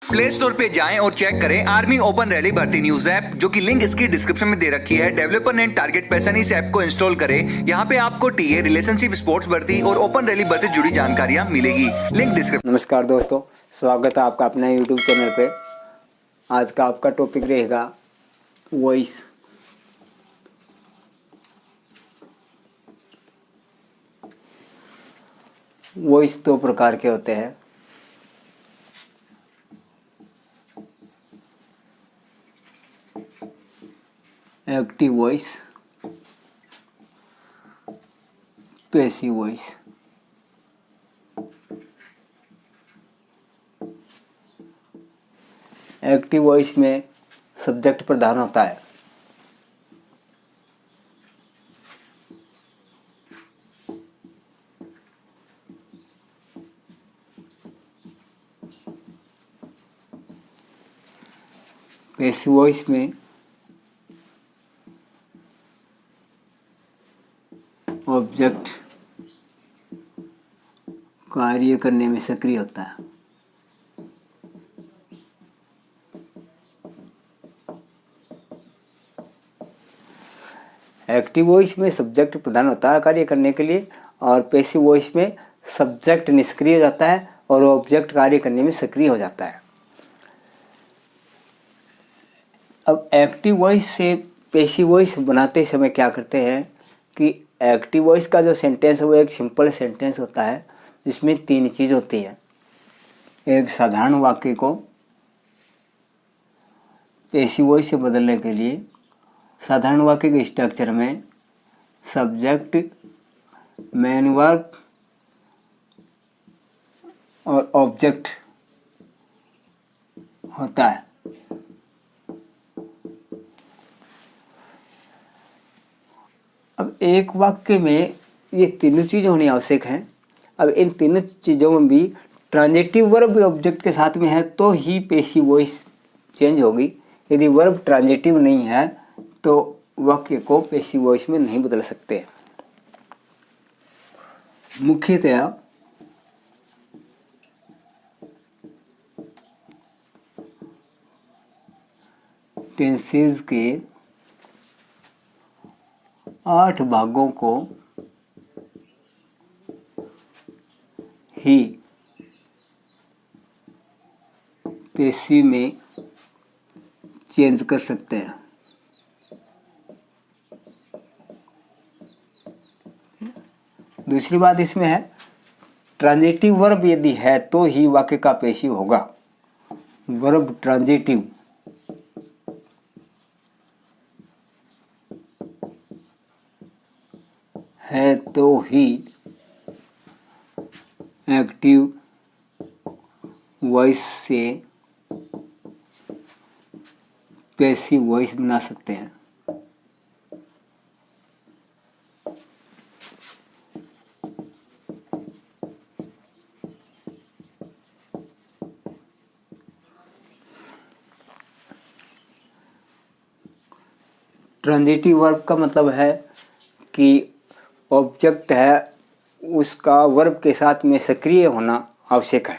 Play store पे जाएं और चेक करें आर्मी ओपन रैली भर्ती न्यूज ऐप, जो कि लिंक इसकी डिस्क्रिप्शन में दे रखी है। डेवलपर ने टारगेट पैसा इस ऐप को इंस्टॉल करें। यहाँ पे आपको टीए, रिलेशनशिप, स्पोर्ट्स भर्ती और ओपन रैली भर्ती जुड़ी जानकारियाँ मिलेगी। Link description. नमस्कार दोस्तों, स्वागत है आपका अपने यूट्यूब चैनल पे। आज का आपका टॉपिक रहेगा वॉइस। वॉइस दो प्रकार के होते हैं। Active voice, passive voice. Active voice में सब्जेक्ट प्रधान होता है। पैसिव वॉइस में ऑब्जेक्ट कार्य करने में सक्रिय होता है। एक्टिव वॉइस में सब्जेक्ट प्रधान होता है कार्य करने के लिए, और पैसिव वॉइस में सब्जेक्ट निष्क्रिय हो जाता है और ऑब्जेक्ट कार्य करने में सक्रिय हो जाता है। अब एक्टिव वॉइस से पैसिव वॉइस बनाते समय क्या करते हैं कि एक्टिव वॉइस का जो सेंटेंस है वो एक सिंपल सेंटेंस होता है जिसमें तीन चीज़ होती है। एक साधारण वाक्य को पैसिव वॉइस से बदलने के लिए साधारण वाक्य के स्ट्रक्चर में सब्जेक्ट, मेन वर्ब और ऑब्जेक्ट होता है। अब एक वाक्य में ये तीनों चीज़ होनी आवश्यक हैं। अब इन तीनों चीज़ों में भी ट्रांजिटिव वर्ब ऑब्जेक्ट के साथ में है तो ही पैसिव वॉइस चेंज होगी। यदि वर्ब ट्रांजिटिव नहीं है तो वाक्य को पैसिव वॉइस में नहीं बदल सकते। मुख्यतया टेंसेस के 8 भागों को ही पैसिव में चेंज कर सकते हैं। दूसरी बात इसमें है, ट्रांजिटिव वर्ब यदि है तो ही वाक्य का पैसिव होगा। वर्ब ट्रांजिटिव है तो ही एक्टिव वॉइस से पैसिव वॉइस बना सकते हैं। ट्रांजिटिव वर्ब का मतलब है कि ऑब्जेक्ट है उसका वर्ब के साथ में सक्रिय होना आवश्यक है।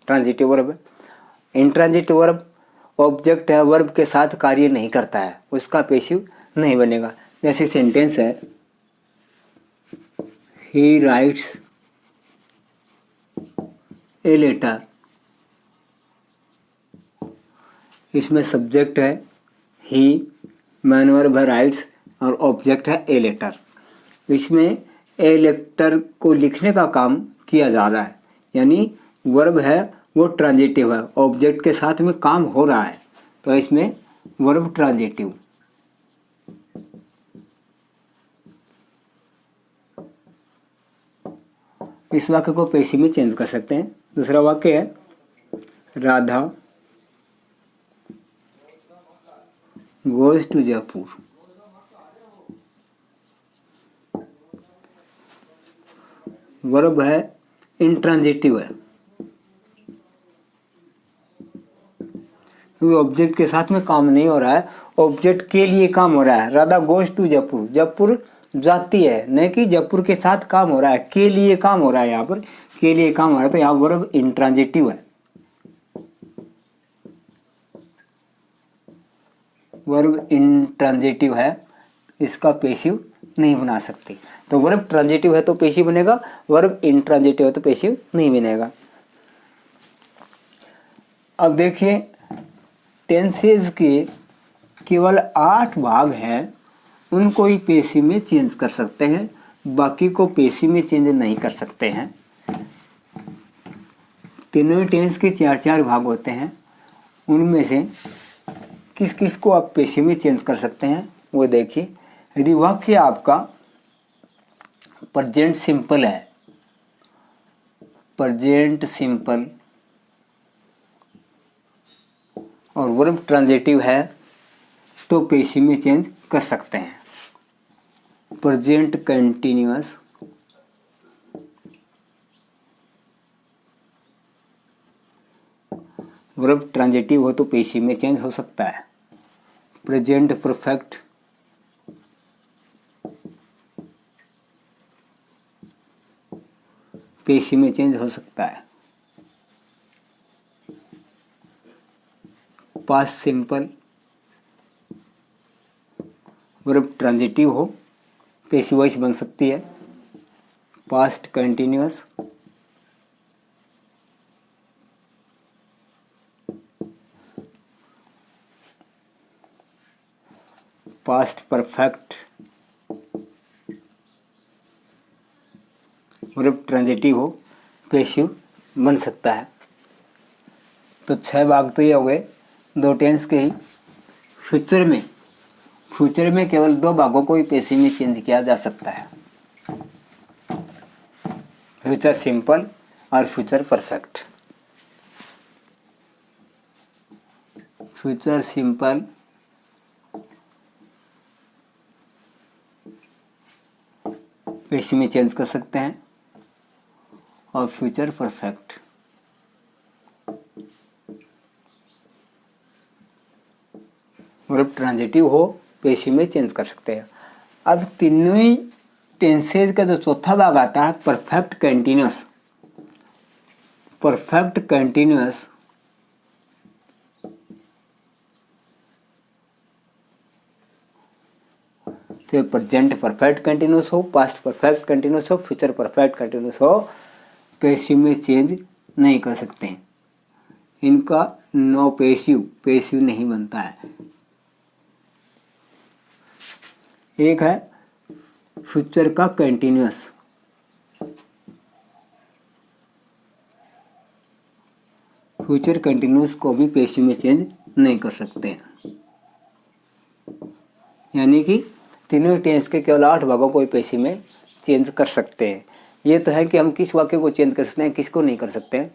Transitive verb. Intransitive verb object है वर्ब के साथ कार्य नहीं करता है, उसका पैसिव नहीं बनेगा। जैसे सेंटेंस है, ही राइट्स ए लेटर। इसमें सब्जेक्ट है ही, मेन वर्ब है राइट्स और ऑब्जेक्ट है ए लेटर। इसमें ए लेटर को लिखने का काम किया जा रहा है, यानी वर्ब है वो ट्रांजिटिव है, ऑब्जेक्ट के साथ में काम हो रहा है, तो इसमें वर्ब ट्रांजिटिव। इस वाक्य को पैसिव में चेंज कर सकते हैं। दूसरा वाक्य है, Radha goes to Jaipur. Verb है इंट्रांजिटिव है, क्योंकि ऑब्जेक्ट के साथ में काम नहीं हो रहा है, ऑब्जेक्ट के लिए काम हो रहा है। राधा गोज टू जयपुर, जयपुर जाती है, नहीं कि जयपुर के साथ काम हो रहा है, के लिए काम हो रहा है। यहाँ पर के लिए काम हो रहा है, तो यहाँ वर्ब इंट्रांजिटिव है। वर्ब इंट्रांजिटिव है, इसका पेसिव नहीं बना सकते। तो वर्ब ट्रांजिटिव है तो पेसिव बनेगा, वर्ब इंट्रांजिटिव है तो पेसिव नहीं बनेगा। अब देखिए टेंसेज के केवल 8 भाग हैं, उनको ही पेसिव में चेंज कर सकते हैं, बाकी को पेसिव में चेंज नहीं कर सकते हैं। तीनों टेंस के 4-4 भाग होते हैं, उनमें से किस किस को आप पेसिव में चेंज कर सकते हैं वो देखिए। यदि वाक्य आपका प्रेजेंट सिंपल है, प्रेजेंट सिंपल और वर्ब ट्रांजिटिव है तो पेसिव में चेंज कर सकते हैं। प्रेजेंट कंटिन्यूअस, वर्ब ट्रांजिटिव हो तो पेसिव में चेंज हो सकता है। प्रेजेंट परफेक्ट, पेसिव में चेंज हो सकता है। पास्ट सिंपल, वर्ब ट्रांजिटिव हो पेसिव वॉइस बन सकती है। Past continuous, past perfect, verb transitive हो पेसिव बन सकता है। तो 6 भाग तो ये हो गए 2 टेंस के ही। फ्यूचर में केवल 2 भागों को ही पेसिव में चेंज किया जा सकता है, फ्यूचर सिंपल और future perfect. Future simple passive में चेंज कर सकते हैं और फ्यूचर परफेक्ट वर्ब ट्रांजिटिव हो पेसिव में चेंज कर सकते हैं। अब तीनों ही टेंसेज का जो चौथा भाग आता है परफेक्ट कंटिन्यूअस, परफेक्ट कंटिन्यूअस तो प्रेजेंट परफेक्ट कंटिन्यूअस हो, पास्ट परफेक्ट कंटिन्यूअस हो, फ्यूचर परफेक्ट कंटिन्यूअस हो, पेसिव में चेंज नहीं कर सकते। इनका नो पेसिव नहीं बनता है। एक है फ्यूचर का कंटिन्यूअस, फ्यूचर कंटिन्यूअस को भी पेसिव में चेंज नहीं कर सकते हैं। यानी कि तीनों टेंस के केवल 8 भागों को ही पेसिव में चेंज कर सकते हैं। ये तो है कि हम किस वाक्य को चेंज कर सकते हैं, किसको नहीं कर सकते हैं।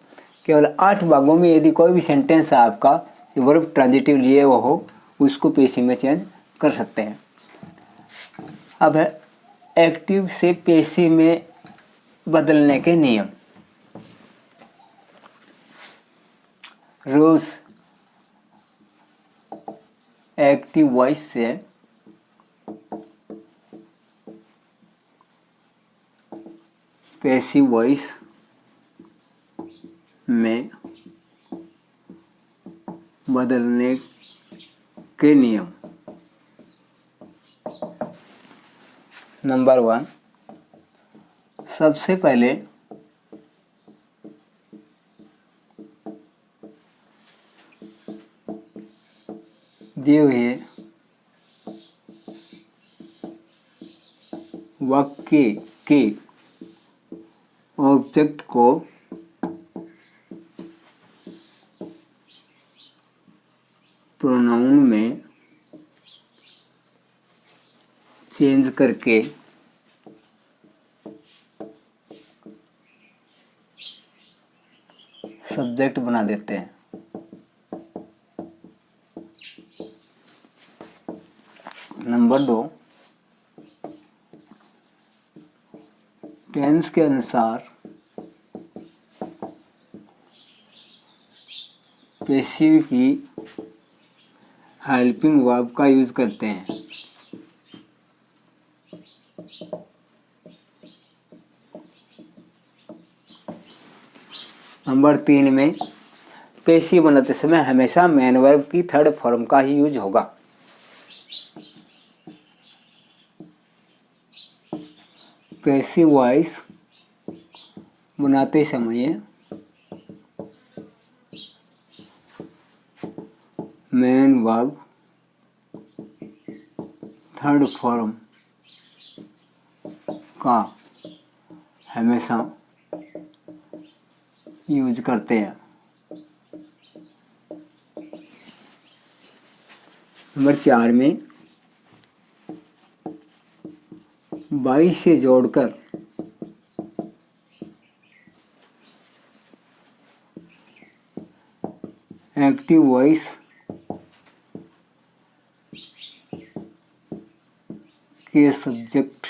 केवल 8 भागों में यदि कोई भी सेंटेंस है आपका वर्ब ट्रांजिटिव लिए वो हो, उसको पेसिव में चेंज कर सकते हैं। अब है एक्टिव से पेसिव में बदलने के नियम, रूल्स। एक्टिव वॉइस से पैसिव वॉइस में बदलने के नियम। नंबर 1, सबसे पहले दिए हुए वाक्य के ऑब्जेक्ट को प्रोनाउन में चेंज करके सब्जेक्ट बना देते हैं। नंबर 2, टेंस के अनुसार पैसिव की हेल्पिंग वर्ब का यूज करते हैं। नंबर 3 में पैसिव बनाते समय हमेशा मेन वर्ब की थर्ड फॉर्म का ही यूज होगा। पैसिव वॉइस बनाते समय मेन वर्ब थर्ड फॉर्म का हमेशा यूज करते हैं। नंबर 4 में 22 से जोड़कर एक्टिव वॉइस के सब्जेक्ट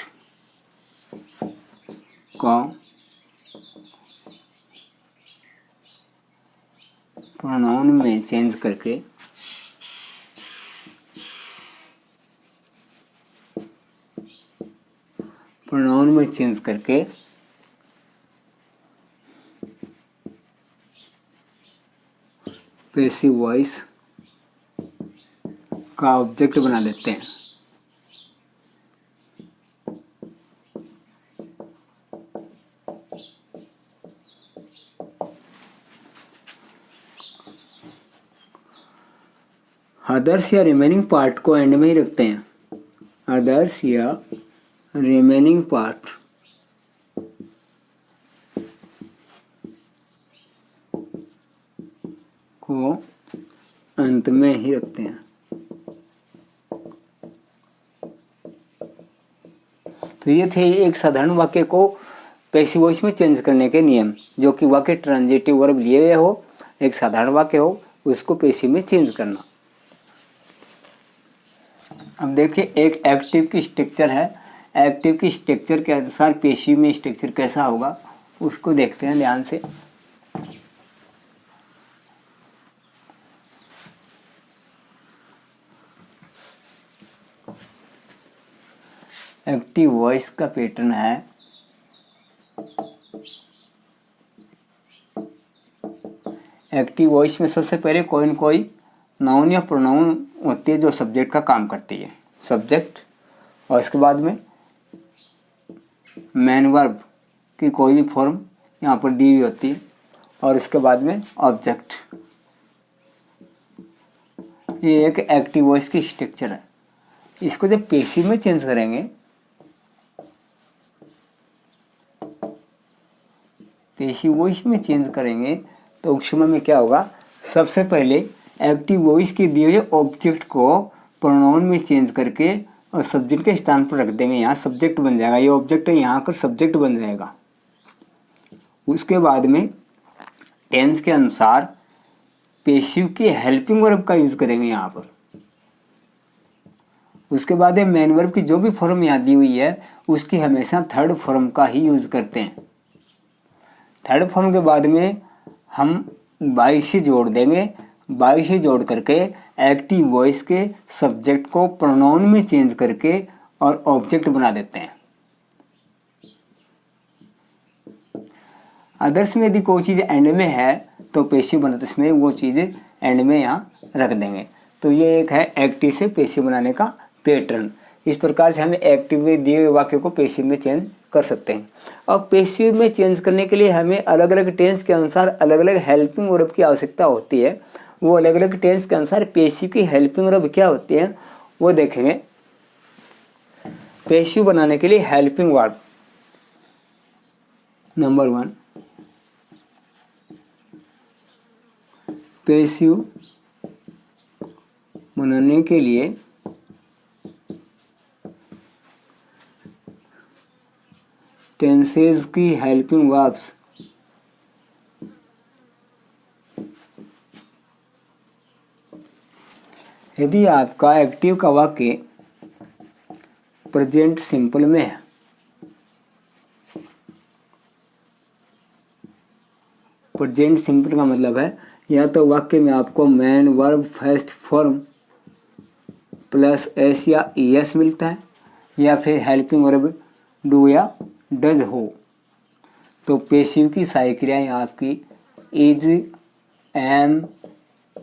का प्रोनाउन में चेंज करके पैसिव वॉइस का ऑब्जेक्ट बना देते हैं। अदर्स या रिमेनिंग पार्ट को एंड में ही रखते हैं। अदर्स या रिमेनिंग पार्ट को अंत में ही रखते हैं। तो ये थे एक साधारण वाक्य को पैसिव वॉइस में चेंज करने के नियम, जो कि वाक्य ट्रांजिटिव वर्ब लिए हुए हो, एक साधारण वाक्य हो, उसको पैसिव में चेंज करना। अब देखिए एक एक्टिव की स्ट्रक्चर है। एक्टिव की स्ट्रक्चर के अनुसार पैसिव में स्ट्रक्चर कैसा होगा उसको देखते हैं ध्यान से। एक्टिव वॉइस का पैटर्न है एक्टिव वॉइस में सबसे पहले कोई न कोई नाउन या प्रोनाउन होती है जो सब्जेक्ट का काम करती है, सब्जेक्ट, और इसके बाद में मेन वर्ब की कोई भी फॉर्म यहाँ पर दी हुई होती है, और इसके बाद में ऑब्जेक्ट। ये एक एक्टिव वॉइस की स्ट्रक्चर है। इसको जब पैसिव में चेंज करेंगे, पैसिव वॉइस में चेंज करेंगे तो उस समय में क्या होगा, सबसे पहले एक्टिव वॉइस के दिए हुए ऑब्जेक्ट को प्रोनाउन में चेंज करके और सब्जेक्ट के स्थान पर रख देंगे। यहाँ सब्जेक्ट बन जाएगा, ये ऑब्जेक्ट है, यहाँ कर सब्जेक्ट बन जाएगा। उसके बाद में टेंस के अनुसार पैसिव की हेल्पिंग वर्ब का यूज करेंगे यहाँ पर। उसके बाद मेन वर्ब की जो भी फॉर्म यहाँ दी हुई है उसकी हमेशा थर्ड फॉर्म का ही यूज करते हैं। थर्ड फॉर्म के बाद में हम 22 से जोड़ देंगे। 22 से जोड़ करके एक्टिव वॉइस के सब्जेक्ट को प्रोनाउन में चेंज करके और ऑब्जेक्ट बना देते हैं। अदर्स में यदि कोई चीज़ एंड में है तो पैसिव बनाते इसमें वो चीज़ एंड में यहाँ रख देंगे। तो ये एक है एक्टिव से पैसिव बनाने का पैटर्न। इस प्रकार से हम एक्टिव में दिए हुए वाक्य को पैसिव में चेंज कर सकते हैं। और पैसिव में चेंज करने के लिए हमें अलग अलग टेंस के अनुसार अलग अलग हेल्पिंग वर्ब की आवश्यकता होती है। वो अलग अलग टेंस के अनुसार पैसिव की हेल्पिंग वर्ब क्या होती है वो देखेंगे। पैसिव बनाने के लिए हेल्पिंग वर्ब नंबर 1, पैसिव बनाने के लिए टेंसेज की हेल्पिंग वर्ब्स यदि आपका एक्टिव का वाक्य प्रेजेंट सिंपल में है, प्रेजेंट सिंपल का मतलब है या तो वाक्य में आपको main verb first form plus S या एस मिलता है, या फिर हेल्पिंग वर्ब डू या डज हो। तो पैसिव की सारी क्रियाएं आपकी इज, एम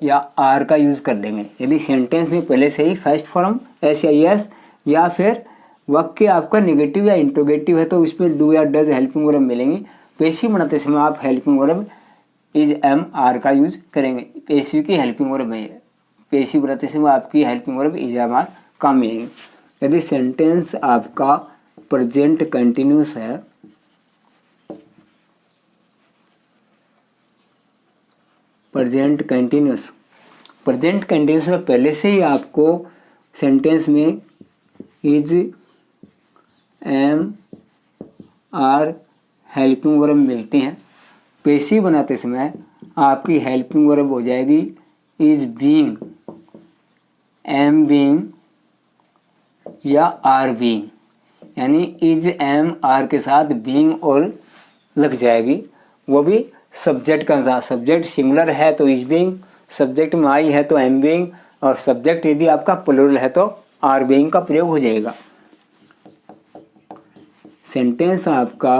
या आर का यूज़ कर देंगे। यदि सेंटेंस में पहले से ही फर्स्ट फॉर्म एस या एस या फिर वाक्य आपका नेगेटिव या इंट्रोगेटिव है तो उसमें डू या डज हेल्पिंग वर्ब मिलेंगे। पेसिव बनाते समय आप helping verb is am are का यूज करेंगे। पेसिव की हेल्पिंग वर्ब है, पेसिव बनाते समय आपकी helping verb is am are काम मिलेंगे। यदि सेंटेंस आपका प्रेजेंट कंटिन्यूस है, प्रेजेंट कंटिन्यूस में पहले से ही आपको सेंटेंस में is am are helping verb मिलती हैं। पेसिव बनाते समय आपकी हेल्पिंग वर्ब हो जाएगी इज बीइंग, एम बीइंग या आर बीइंग, यानी इज एम आर के साथ बीइंग और लग जाएगी, वो भी सब्जेक्ट के अनुसार। सब्जेक्ट सिंगुलर है तो इज बीइंग, सब्जेक्ट में आई है तो एम बीइंग, और सब्जेक्ट यदि आपका प्लूरल है तो आर बीइंग का प्रयोग हो जाएगा। सेंटेंस आपका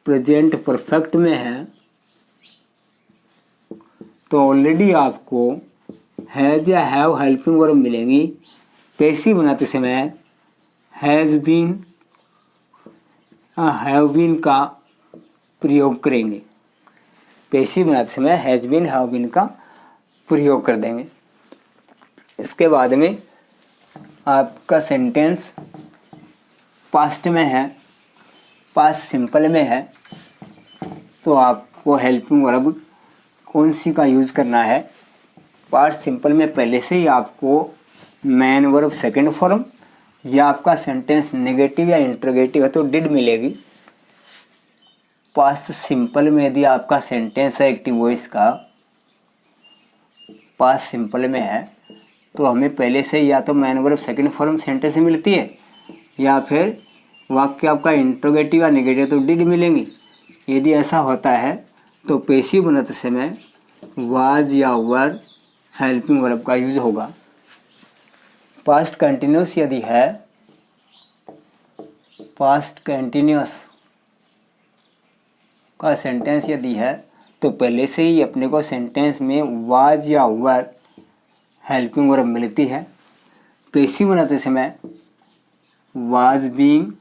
प्रेजेंट परफेक्ट में है तो ऑलरेडी आपको हैज या हैव हेल्पिंग वर्ब मिलेंगी। पेसिव बनाते समय हैज बीन, हैव बीन का प्रयोग करेंगे। पेसिव बनाते समय हैज बीन, हैव बीन का प्रयोग कर देंगे। इसके बाद में आपका सेंटेंस पास्ट में है, पास्ट सिंपल में है, तो आपको हेल्पिंग वर्ब कौन सी का यूज़ करना है। पास्ट सिंपल में पहले से ही आपको मेन वर्ब सेकंड फॉर्म, या आपका सेंटेंस नेगेटिव या इंट्रोगेटिव है तो डिड मिलेगी। पास्ट सिंपल में यदि आपका सेंटेंस है एक्टिव वॉइस का, पास्ट सिंपल में है तो हमें पहले से या तो main verb second form sentence में मिलती है, या फिर वाक्य आपका इंट्रोगेटिव या नेगेटिव तो डिड मिलेंगी। यदि ऐसा होता है तो पेसिव बनाते समय वाज या वर हेल्पिंग वर्ब का यूज होगा। पास्ट कंटिन्यूस यदि है, पास्ट कंटिन्यूस का सेंटेंस यदि है तो पहले से ही अपने को सेंटेंस में वाज या वर हेल्पिंग वर्ब मिलती है। पेसिव बनाते समय वाज बीइंग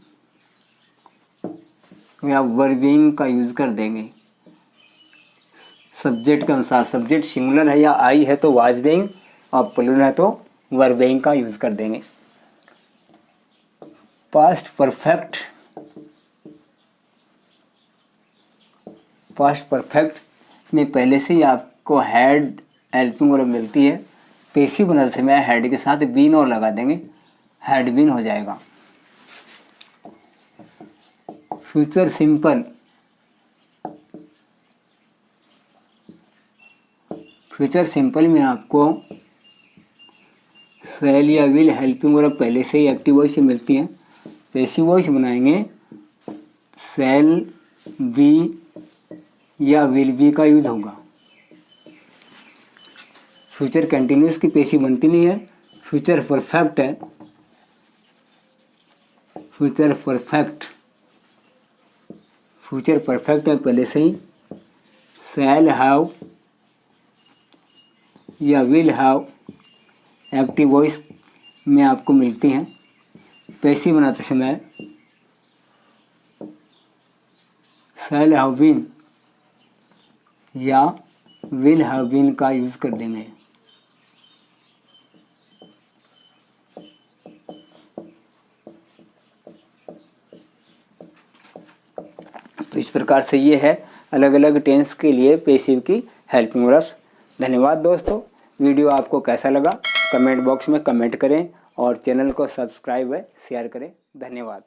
या वर बीइंग का यूज कर देंगे सब्जेक्ट के अनुसार। सब्जेक्ट सिंगुलर है या आई है तो वाज बीइंग, और प्लूरल है तो वर बीइंग का यूज कर देंगे। पास्ट परफेक्ट, पास्ट परफेक्ट में पहले से ही आपको हैड हेल्पिंग वर्ब मिलती है। पेसिव बनाते समय हैड के साथ बीन और लगा देंगे, हैड बीन हो जाएगा। फ्यूचर सिंपल, फ्यूचर सिंपल में आपको शैल या विल हेल्पिंग वर्ब पहले से ही एक्टिव वॉइस से मिलती है। पेसिव वॉइस बनाएंगे शैल बी या विल बी का यूज होगा। फ्यूचर कंटिन्यूस की पेसिव बनती नहीं है। फ्यूचर परफेक्ट है, फ्यूचर परफेक्ट, फ्यूचर परफेक्ट है पहले से ही शैल हैव या विल हैव एक्टिव वॉइस में आपको मिलती हैं। पेसिव बनाते समय शैल हैव बीन या विल हैव बीन का यूज कर देंगे। तो इस प्रकार से ये है अलग अलग टेंस के लिए पेसिव की हेल्पिंग वर्ब्स। धन्यवाद दोस्तों। वीडियो आपको कैसा लगा कमेंट बॉक्स में कमेंट करें और चैनल को सब्सक्राइब व शेयर करें। धन्यवाद।